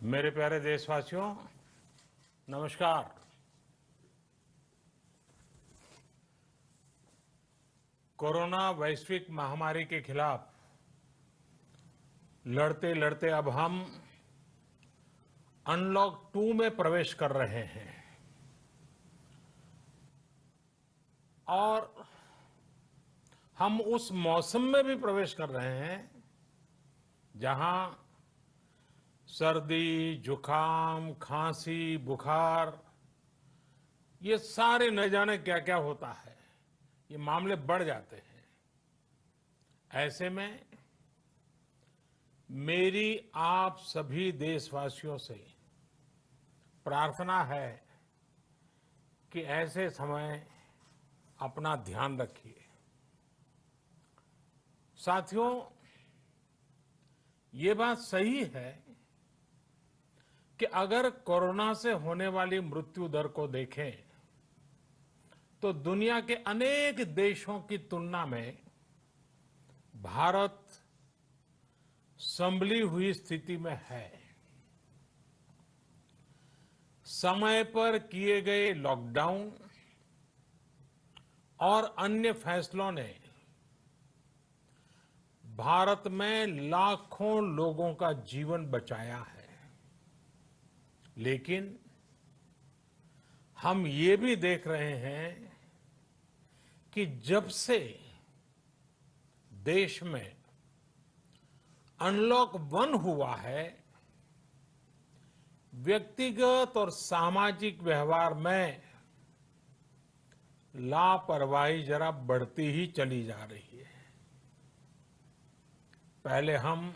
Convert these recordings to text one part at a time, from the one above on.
मेरे प्यारे देशवासियों, नमस्कार। कोरोना वैश्विक महामारी के खिलाफ लड़ते लड़ते अब हम अनलॉक 2 में प्रवेश कर रहे हैं और हम उस मौसम में भी प्रवेश कर रहे हैं जहां सर्दी, जुकाम, खांसी, बुखार ये सारे न जाने क्या क्या होता है, ये मामले बढ़ जाते हैं। ऐसे में मेरी आप सभी देशवासियों से प्रार्थना है कि ऐसे समय अपना ध्यान रखिए। साथियों, ये बात सही है कि अगर कोरोना से होने वाली मृत्यु दर को देखें तो दुनिया के अनेक देशों की तुलना में भारत संभली हुई स्थिति में है। समय पर किए गए लॉकडाउन और अन्य फैसलों ने भारत में लाखों लोगों का जीवन बचाया है, लेकिन हम ये भी देख रहे हैं कि जब से देश में अनलॉक 1 हुआ है, व्यक्तिगत और सामाजिक व्यवहार में लापरवाही जरा बढ़ती ही चली जा रही है। पहले हम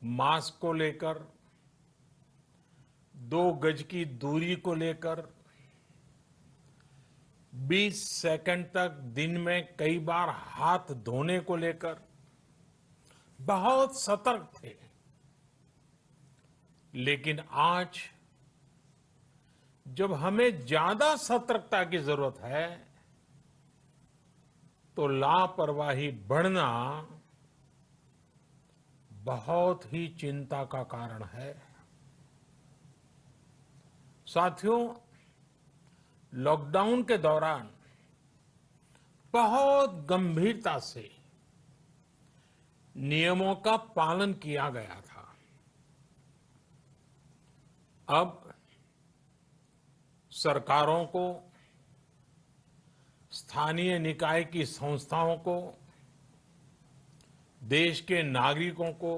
मास्क को लेकर, 2 गज की दूरी को लेकर 20 सेकंड तक दिन में कई बार हाथ धोने को लेकर बहुत सतर्क थे, लेकिन आज जब हमें ज्यादा सतर्कता की जरूरत है तो लापरवाही बढ़ना बहुत ही चिंता का कारण है। साथियों, लॉकडाउन के दौरान बहुत गंभीरता से नियमों का पालन किया गया था। अब सरकारों को, स्थानीय निकाय की संस्थाओं को, देश के नागरिकों को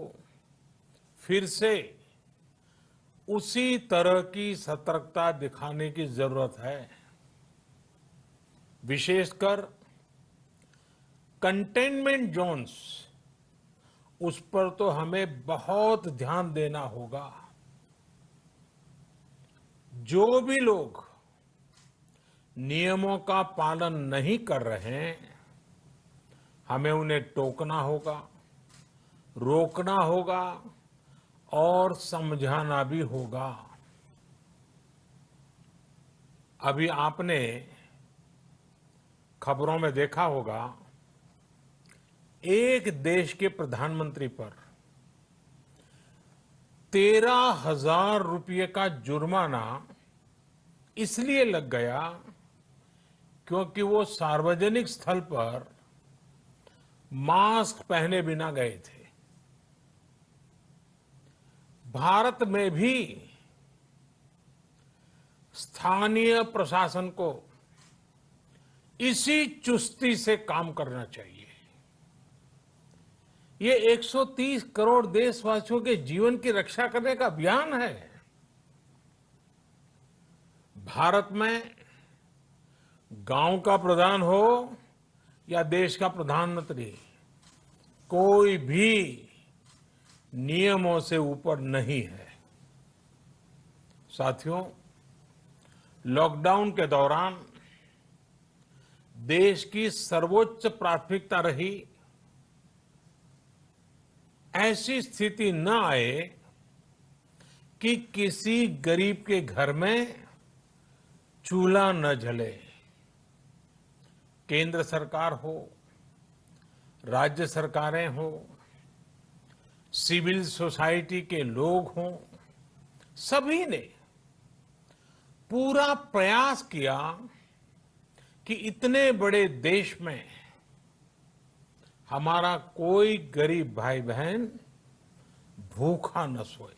फिर से उसी तरह की सतर्कता दिखाने की जरूरत है। विशेषकर कंटेनमेंट जोन्स, उस पर तो हमें बहुत ध्यान देना होगा। जो भी लोग नियमों का पालन नहीं कर रहे हैं, हमें उन्हें टोकना होगा, रोकना होगा और समझाना भी होगा। अभी आपने खबरों में देखा होगा, एक देश के प्रधानमंत्री पर 13,000 रुपये का जुर्माना इसलिए लग गया क्योंकि वो सार्वजनिक स्थल पर मास्क पहने बिना गए थे। भारत में भी स्थानीय प्रशासन को इसी चुस्ती से काम करना चाहिए। ये 130 करोड़ देशवासियों के जीवन की रक्षा करने का अभियान है। भारत में गांव का प्रधान हो या देश का प्रधानमंत्री, कोई भी नियमों से ऊपर नहीं है। साथियों, लॉकडाउन के दौरान देश की सर्वोच्च प्राथमिकता रही ऐसी स्थिति न आए कि किसी गरीब के घर में चूल्हा न जले। केंद्र सरकार हो, राज्य सरकारें हो, सिविल सोसाइटी के लोग हों, सभी ने पूरा प्रयास किया कि इतने बड़े देश में हमारा कोई गरीब भाई बहन भूखा न सोए।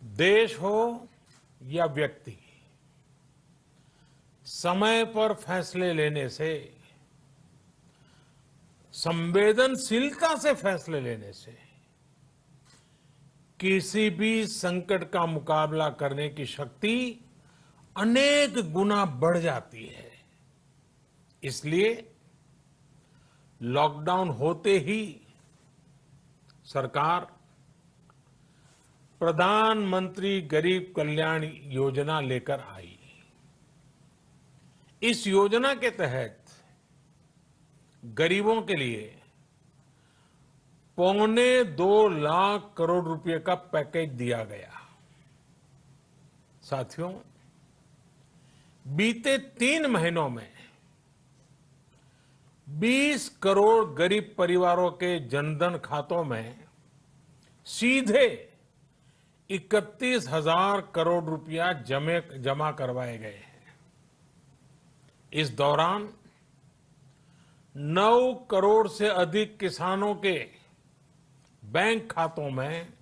देश हो या व्यक्ति, समय पर फैसले लेने से, संवेदनशीलता से फैसले लेने से किसी भी संकट का मुकाबला करने की शक्ति अनेक गुना बढ़ जाती है। इसलिए लॉकडाउन होते ही सरकार प्रधानमंत्री गरीब कल्याण योजना लेकर आई। इस योजना के तहत गरीबों के लिए 2.25 लाख करोड़ रुपए का पैकेज दिया गया। साथियों, बीते 3 महीनों में 20 करोड़ गरीब परिवारों के जनधन खातों में सीधे 31,000 करोड़ रुपया जमा करवाए गए हैं। इस दौरान 9 करोड़ से अधिक किसानों के बैंक खातों में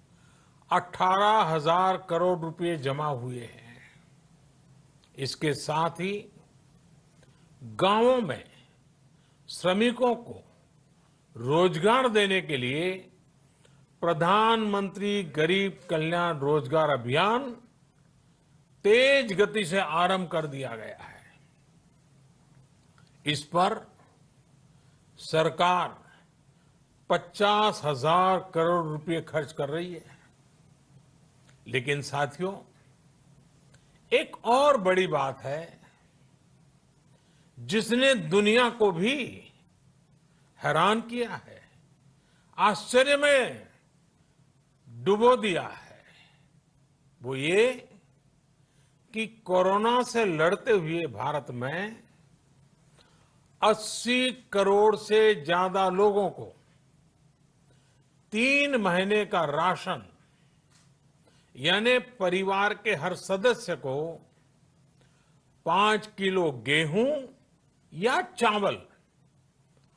18,000 करोड़ रुपए जमा हुए हैं। इसके साथ ही गांवों में श्रमिकों को रोजगार देने के लिए प्रधानमंत्री गरीब कल्याण रोजगार अभियान तेज गति से आरंभ कर दिया गया है। इस पर सरकार 50,000 करोड़ रुपए खर्च कर रही है। लेकिन साथियों, एक और बड़ी बात है जिसने दुनिया को भी हैरान किया है, आश्चर्य में डुबो दिया है। वो ये कि कोरोना से लड़ते हुए भारत में 80 करोड़ से ज्यादा लोगों को 3 महीने का राशन, यानी परिवार के हर सदस्य को 5 किलो गेहूं या चावल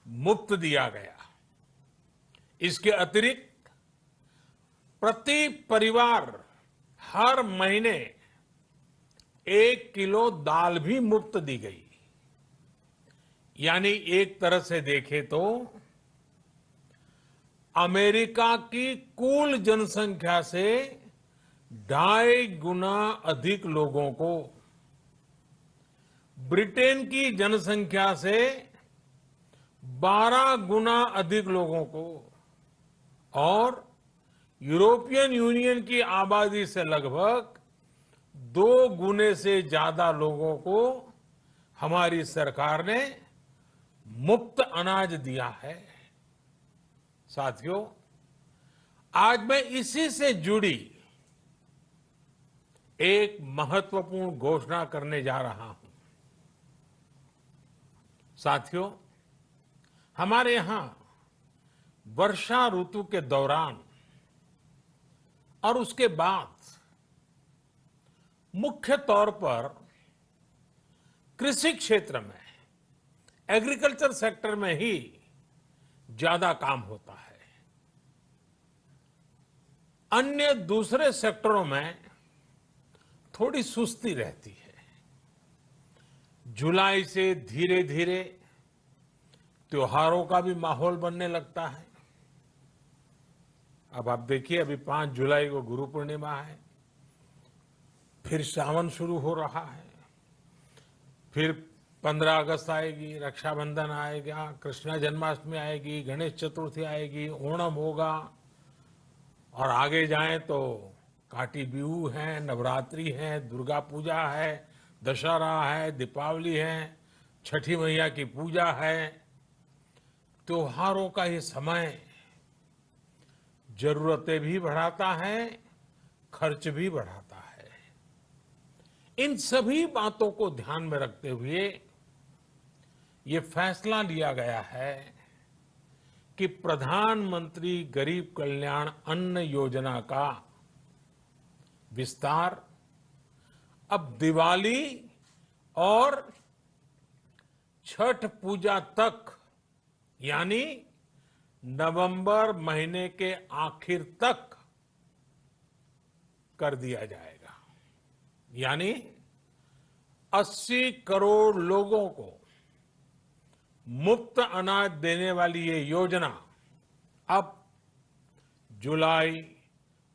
मुफ्त दिया गया। इसके अतिरिक्त प्रति परिवार हर महीने 1 किलो दाल भी मुफ्त दी गई। यानी एक तरह से देखें तो अमेरिका की कुल जनसंख्या से 2.5 गुना अधिक लोगों को, ब्रिटेन की जनसंख्या से 12 गुना अधिक लोगों को और यूरोपियन यूनियन की आबादी से लगभग 2 गुने से ज्यादा लोगों को हमारी सरकार ने मुफ्त अनाज दिया है। साथियों, आज मैं इसी से जुड़ी एक महत्वपूर्ण घोषणा करने जा रहा हूं। साथियों, हमारे यहां वर्षा ऋतु के दौरान और उसके बाद मुख्य तौर पर कृषि क्षेत्र में, एग्रीकल्चर सेक्टर में ही ज्यादा काम होता है। अन्य दूसरे सेक्टरों में थोड़ी सुस्ती रहती है। जुलाई से धीरे धीरे त्योहारों का भी माहौल बनने लगता है। अब आप देखिए, अभी 5 जुलाई को गुरु पूर्णिमा है, फिर सावन शुरू हो रहा है, फिर 15 अगस्त आएगी, रक्षाबंधन आएगा, कृष्ण जन्माष्टमी आएगी, गणेश चतुर्थी आएगी, ओणम होगा और आगे जाएं तो काटी बिहू है, नवरात्रि है, दुर्गा पूजा है, दशहरा है, दीपावली है, छठी मैया की पूजा है। त्योहारों का ये समय जरूरतें भी बढ़ाता है, खर्च भी बढ़ाता है। इन सभी बातों को ध्यान में रखते हुए ये फैसला लिया गया है कि प्रधानमंत्री गरीब कल्याण अन्न योजना का विस्तार अब दिवाली और छठ पूजा तक, यानी नवंबर महीने के आखिर तक कर दिया जाएगा। यानी 80 करोड़ लोगों को मुफ्त अनाज देने वाली ये योजना अब जुलाई,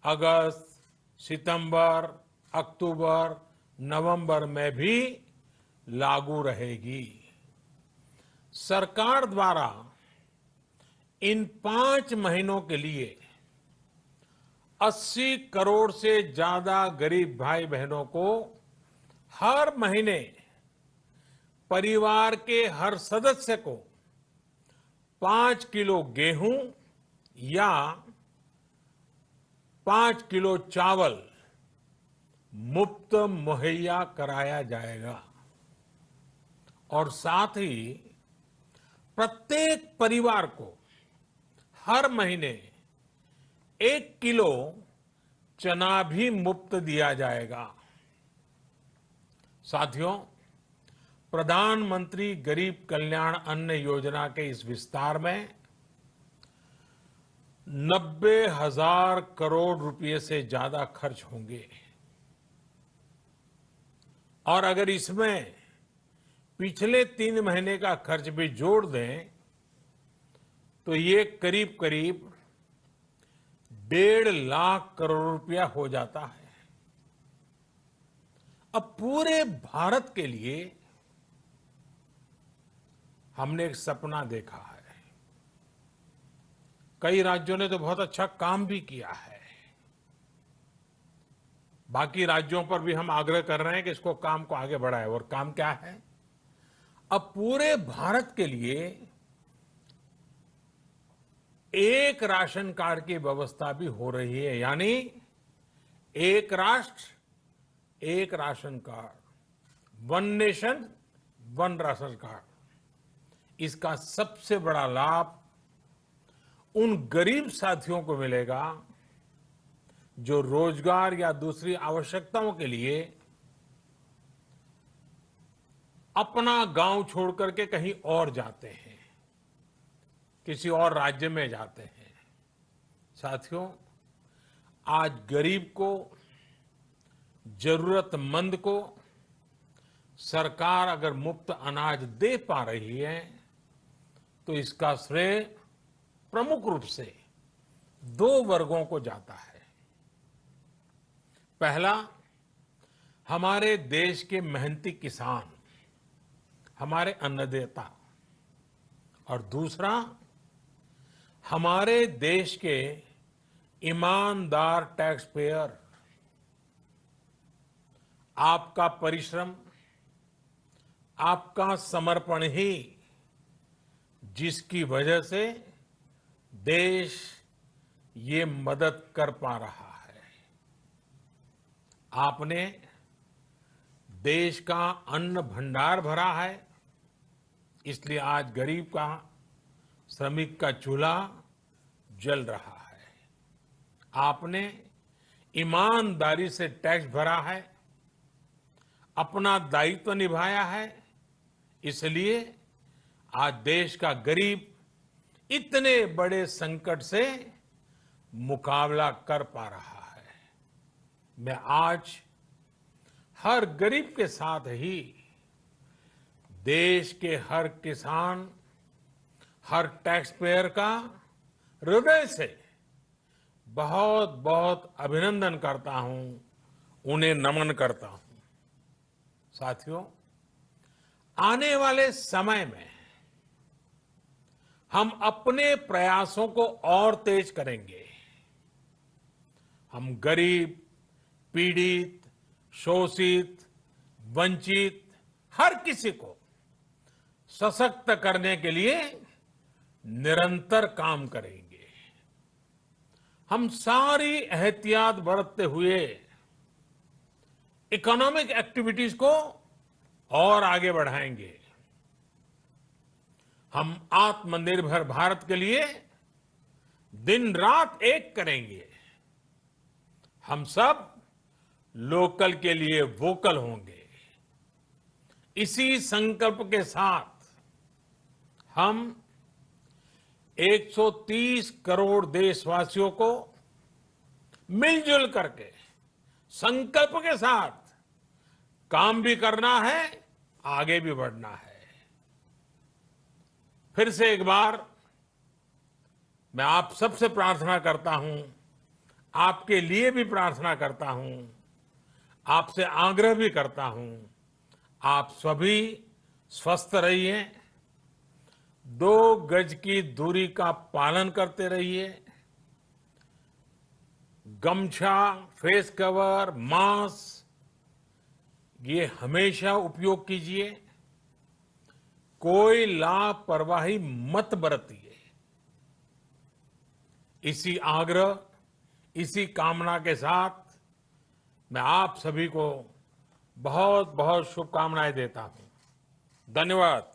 अगस्त, सितंबर, अक्टूबर, नवंबर में भी लागू रहेगी। सरकार द्वारा इन 5 महीनों के लिए 80 करोड़ से ज्यादा गरीब भाई बहनों को हर महीने परिवार के हर सदस्य को 5 किलो गेहूं या 5 किलो चावल मुफ्त मुहैया कराया जाएगा। और साथ ही प्रत्येक परिवार को हर महीने 1 किलो चना भी मुफ्त दिया जाएगा। साथियों, प्रधानमंत्री गरीब कल्याण अन्न योजना के इस विस्तार में 90,000 करोड़ रुपए से ज्यादा खर्च होंगे। और अगर इसमें पिछले 3 महीने का खर्च भी जोड़ दें तो ये करीब करीब 1.5 लाख करोड़ रुपया हो जाता है। अब पूरे भारत के लिए हमने एक सपना देखा है। कई राज्यों ने तो बहुत अच्छा काम भी किया है। बाकी राज्यों पर भी हम आग्रह कर रहे हैं कि इसको काम को आगे बढ़ाएं। और काम क्या है? अब पूरे भारत के लिए एक राशन कार्ड की व्यवस्था भी हो रही है। यानी एक राष्ट्र एक ration card, one nation one ration card. इसका सबसे बड़ा लाभ उन गरीब साथियों को मिलेगा जो रोजगार या दूसरी आवश्यकताओं के लिए अपना गांव छोड़ करके कहीं और जाते हैं, किसी और राज्य में जाते हैं। साथियों, आज गरीब को, जरूरतमंद को सरकार अगर मुफ्त अनाज दे पा रही है तो इसका श्रेय प्रमुख रूप से 2 वर्गों को जाता है। पहला, हमारे देश के मेहनती किसान, हमारे अन्नदाता। और दूसरा, हमारे देश के ईमानदार टैक्स पेयर। आपका परिश्रम, आपका समर्पण ही जिसकी वजह से देश ये मदद कर पा रहा है। आपने देश का अन्न भंडार भरा है, इसलिए आज गरीब का, श्रमिक का चूल्हा जल रहा है। आपने ईमानदारी से टैक्स भरा है, अपना दायित्व निभाया है, इसलिए आज देश का गरीब इतने बड़े संकट से मुकाबला कर पा रहा है। मैं आज हर गरीब के साथ ही देश के हर किसान, हर टैक्स पेयर का हृदय से बहुत बहुत अभिनंदन करता हूं, उन्हें नमन करता हूं। साथियों, आने वाले समय में हम अपने प्रयासों को और तेज करेंगे। हम गरीब, पीड़ित, शोषित, वंचित हर किसी को सशक्त करने के लिए निरंतर काम करेंगे। हम सारी एहतियात बरतते हुए इकोनॉमिक एक्टिविटीज को और आगे बढ़ाएंगे। हम आत्मनिर्भर भारत के लिए दिन रात एक करेंगे। हम सब लोकल के लिए वोकल होंगे। इसी संकल्प के साथ हम 130 करोड़ देशवासियों को मिलजुल करके संकल्प के साथ काम भी करना है, आगे भी बढ़ना है। फिर से एक बार मैं आप सबसे प्रार्थना करता हूं, आपके लिए भी प्रार्थना करता हूं, आपसे आग्रह भी करता हूं, आप सभी स्वस्थ रहिए, 2 गज की दूरी का पालन करते रहिए, गमछा, फेस कवर, मास्क ये हमेशा उपयोग कीजिए, कोई लापरवाही मत बरतिए। इसी आग्रह, इसी कामना के साथ मैं आप सभी को बहुत बहुत शुभकामनाएं देता हूं। धन्यवाद।